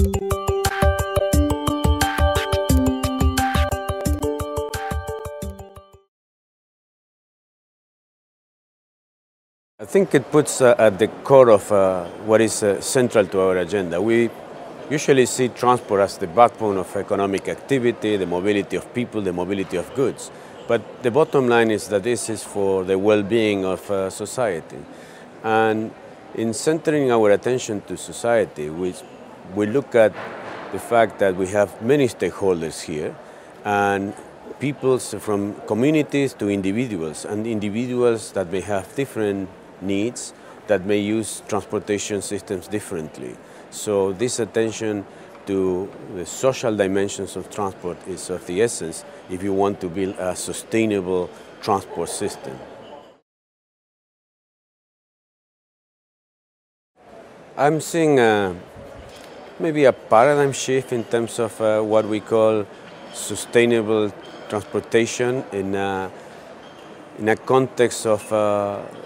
I think it puts at the core of what is central to our agenda. We usually see transport as the backbone of economic activity, the mobility of people, the mobility of goods. But the bottom line is that this is for the well-being of society. And in centering our attention to society, we look at the fact that we have many stakeholders here, and peoples from communities to individuals, and individuals that may have different needs, that may use transportation systems differently. So this attention to the social dimensions of transport is of the essence if you want to build a sustainable transport system. I'm seeing maybe a paradigm shift in terms of what we call sustainable transportation in a context of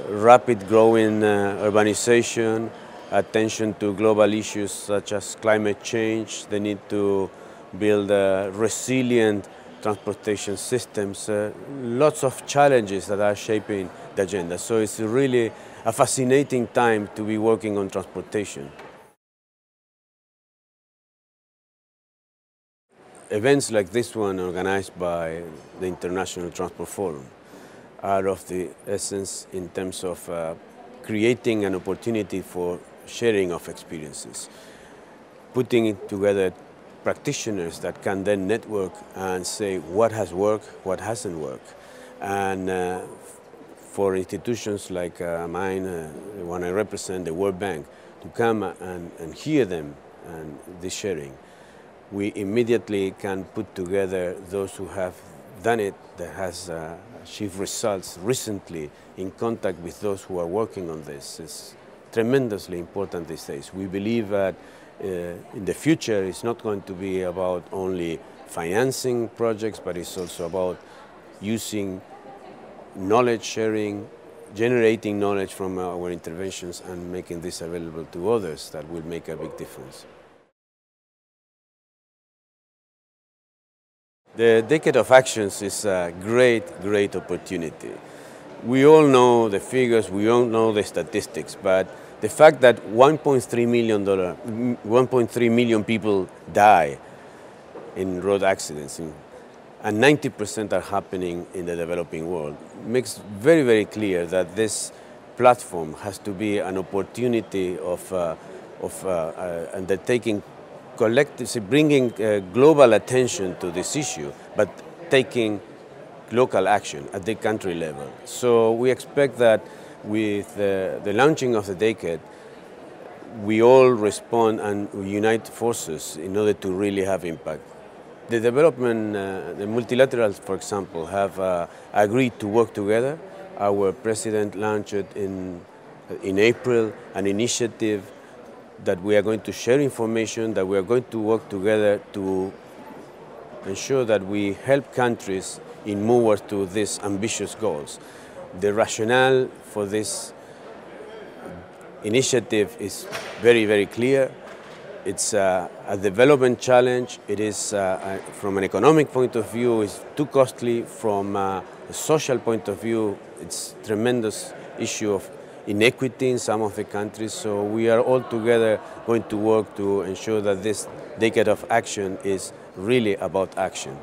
rapid growing urbanization, attention to global issues such as climate change, the need to build resilient transportation systems, lots of challenges that are shaping the agenda. So it's really a fascinating time to be working on transportation. Events like this one, organized by the International Transport Forum, are of the essence in terms of creating an opportunity for sharing of experiences, putting together practitioners that can then network and say what has worked, what hasn't worked. And for institutions like mine, the one I represent, the World Bank, to come and hear them and this sharing, we immediately can put together those who have done it, that has achieved results recently, in contact with those who are working on this. It's tremendously important these days. We believe that in the future it's not going to be about only financing projects, but it's also about using knowledge sharing, generating knowledge from our interventions and making this available to others that will make a big difference. The Decade of Actions is a great opportunity. We all know the figures, we all know the statistics, but the fact that 1.3 million people die in road accidents, and 90% are happening in the developing world, makes very clear that this platform has to be an opportunity of undertaking collectively, bringing global attention to this issue, but taking local action at the country level. So we expect that with the launching of the decade, we all respond and unite forces in order to really have impact. The development, the multilaterals, for example, have agreed to work together. Our president launched in April an initiative that we are going to share information, that we are going to work together to ensure that we help countries in moving to these ambitious goals. The rationale for this initiative is very clear. It's a development challenge. It is, from an economic point of view, it's too costly. From a social point of view, it's a tremendous issue of inequity in some of the countries. So we are all together going to work to ensure that this decade of action is really about action.